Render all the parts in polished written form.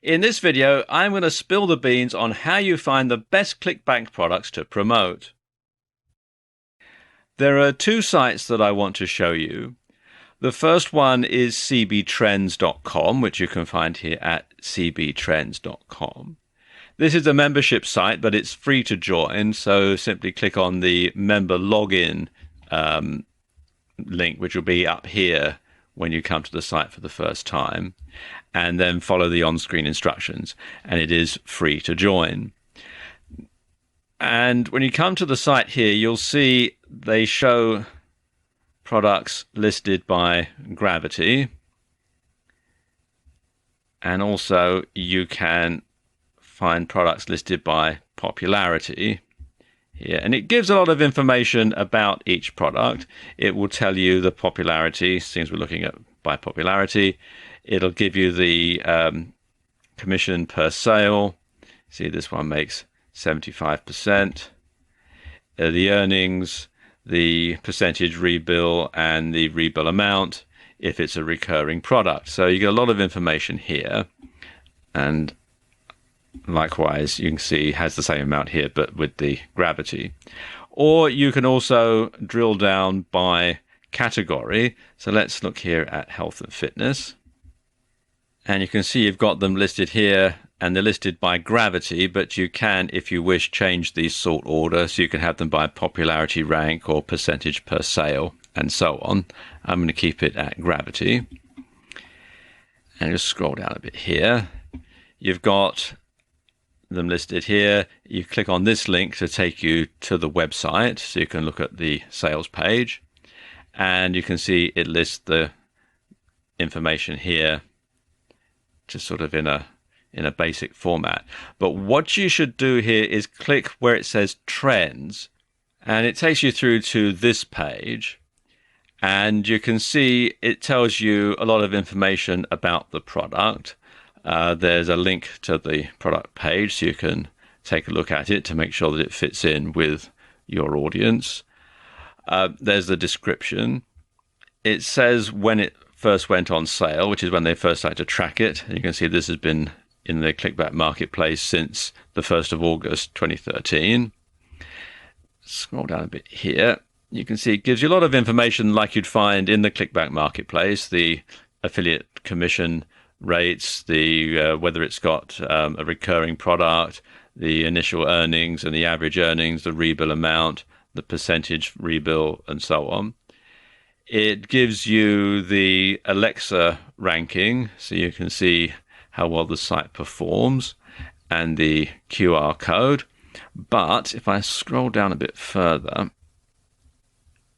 In this video, I'm going to spill the beans on how you find the best ClickBank products to promote. There are two sites that I want to show you. The first one is cbtrends.com, which you can find here at cbtrends.com. This is a membership site, but it's free to join, so simply click on the member login link, which will be up here when you come to the site for the first time, and then follow the on-screen instructions, and it is free to join. And when you come to the site here, you'll see they show products listed by gravity, and also you can find products listed by popularity here. And it gives a lot of information about each product. It will tell you the popularity, since we're looking at by popularity. It'll give you the commission per sale. See, this one makes 75%. The earnings, the percentage rebill, and the rebill amount if it's a recurring product. So you get a lot of information here. And likewise, you can see it has the same amount here, but with the gravity. Or you can also drill down by category. So let's look here at health and fitness. And you can see you've got them listed here, and they're listed by gravity, but you can, if you wish, change the sort order. So you can have them by popularity rank or percentage per sale and so on. I'm going to keep it at gravity. And just scroll down a bit here. You've got them listed here. You click on this link to take you to the website, so you can look at the sales page, and you can see it lists the information here, just sort of in a basic format. But what you should do here is click where it says trends, and it takes you through to this page, and you can see it tells you a lot of information about the product. There's a link to the product page, so you can take a look at it to make sure that it fits in with your audience. There's the description. It says when it first went on sale, which is when they first started to track it. And you can see this has been in the ClickBank marketplace since the 1st of August 2013. Scroll down a bit here. You can see it gives you a lot of information like you'd find in the ClickBank marketplace, the affiliate commission rates, the whether it's got a recurring product, the initial earnings and the average earnings, the rebill amount, the percentage rebill, and so on. It gives you the Alexa ranking, so you can see how well the site performs, and the QR code. But if I scroll down a bit further,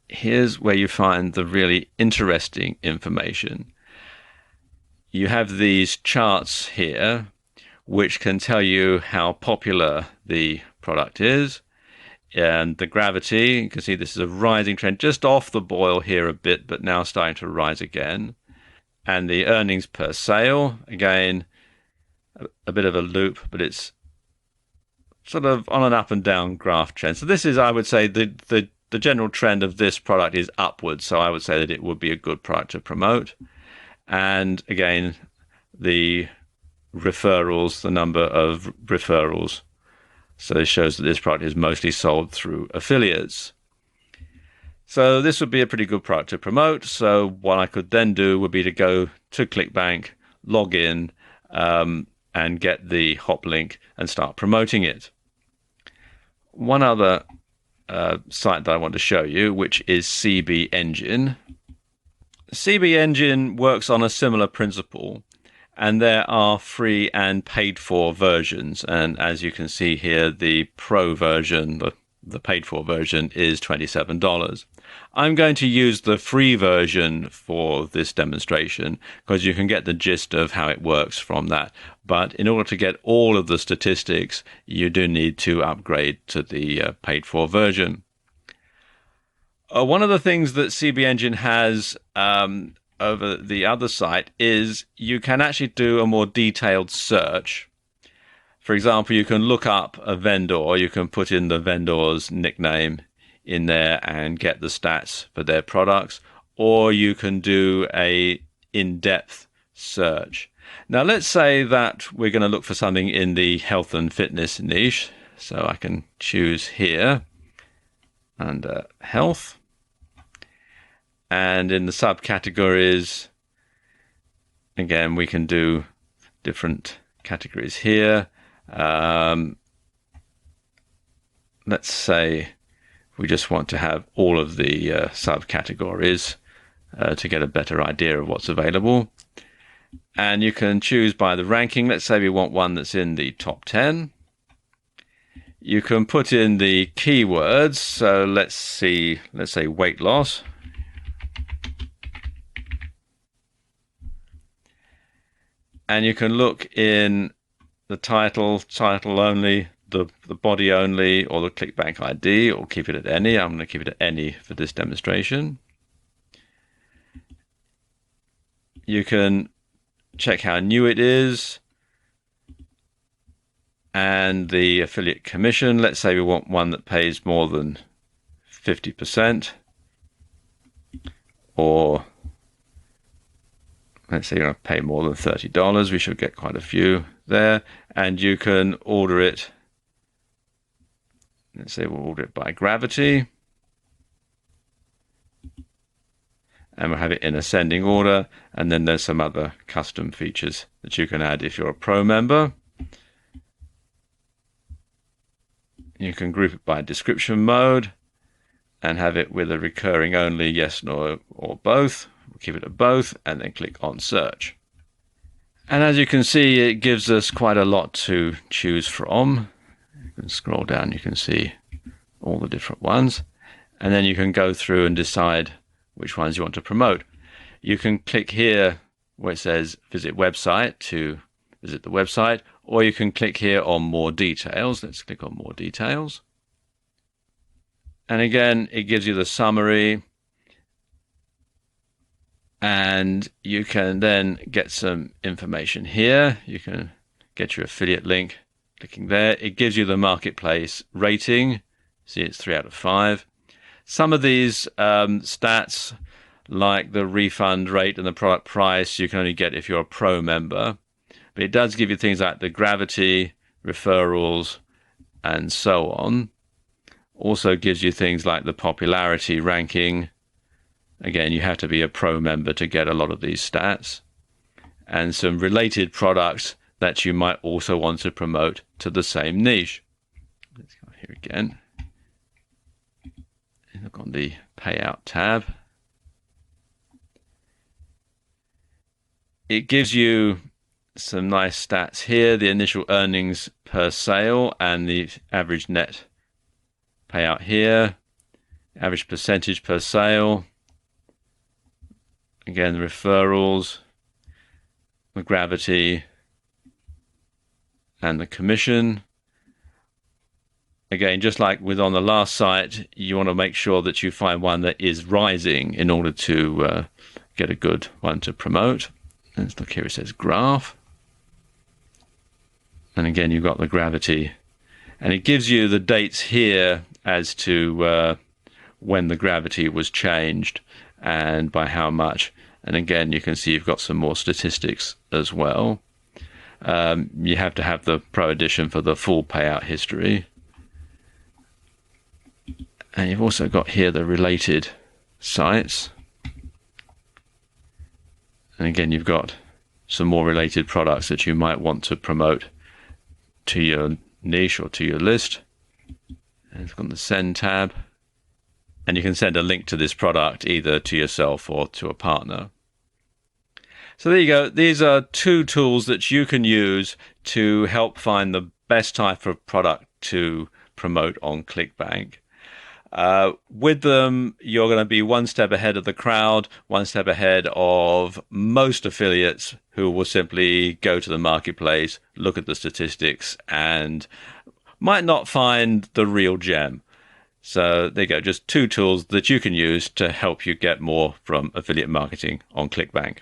here's where you find the really interesting information. You have these charts here, which can tell you how popular the product is. And the gravity, you can see this is a rising trend, just off the boil here a bit, but now starting to rise again. And the earnings per sale, again, a bit of a loop, but it's sort of on an up and down graph trend. So this is, I would say, the general trend of this product is upwards. So I would say that it would be a good product to promote. And again, the referrals, the number of referrals. So this shows that this product is mostly sold through affiliates. So this would be a pretty good product to promote. So what I could then do would be to go to ClickBank, log in, and get the hop link and start promoting it. One other site that I want to show you, which is CB Engine. CB Engine works on a similar principle, and there are free and paid for versions. And as you can see here, the pro version, the paid for version, is $27. I'm going to use the free version for this demonstration because you can get the gist of how it works from that. But in order to get all of the statistics, you do need to upgrade to the paid for version. One of the things that CB Engine has over the other site is you can actually do a more detailed search. For example, you can look up a vendor, you can put in the vendor's nickname in there and get the stats for their products, or you can do a in-depth search. Now, let's say that we're going to look for something in the health and fitness niche. So I can choose here under health. And in the subcategories, again, we can do different categories here. Let's say we just want to have all of the subcategories to get a better idea of what's available. And you can choose by the ranking. Let's say we want one that's in the top 10. You can put in the keywords. So let's say weight loss. And you can look in the title only, the body only, or the ClickBank ID, or keep it at any. I'm going to keep it at any for this demonstration. You can check how new it is and the affiliate commission. Let's say we want one that pays more than 50%, or let's say you're going to pay more than $30. We should get quite a few there. And you can order it. Let's say we'll order it by gravity. And we'll have it in ascending order. And then there's some other custom features that you can add if you're a pro member. You can group it by description mode and have it with a recurring only, yes, no, or both. We'll keep it at both and then click on search. And as you can see, it gives us quite a lot to choose from. You can scroll down, you can see all the different ones. And then you can go through and decide which ones you want to promote. You can click here where it says visit website to visit the website, or you can click here on more details. Let's click on more details. And again, it gives you the summary. And you can then get some information here. You can get your affiliate link, clicking there. It gives you the marketplace rating. See, it's 3 out of 5. Some of these stats, like the refund rate and the product price, you can only get if you're a pro member. But it does give you things like the gravity, referrals, and so on. Also gives you things like the popularity ranking. Again, you have to be a pro member to get a lot of these stats. And some related products that you might also want to promote to the same niche. Let's go here again. Look on the payout tab. It gives you some nice stats here, the initial earnings per sale and the average net payout here, average percentage per sale. Again, the referrals, the gravity, and the commission. Again, just like with on the last site, you want to make sure that you find one that is rising in order to get a good one to promote. Let's look here, it says graph. And again, you've got the gravity. And it gives you the dates here as to when the gravity was changed and by how much. And again, you can see you've got some more statistics as well. You have to have the Pro Edition for the full payout history. And you've also got here the related sites. And again, you've got some more related products that you might want to promote to your niche or to your list. And it's got the send tab. And you can send a link to this product either to yourself or to a partner. So there you go. These are 2 tools that you can use to help find the best type of product to promote on ClickBank. With them, you're going to be one step ahead of the crowd, one step ahead of most affiliates who will simply go to the marketplace, look at the statistics, and might not find the real gem. So there you go, just 2 tools that you can use to help you get more from affiliate marketing on ClickBank.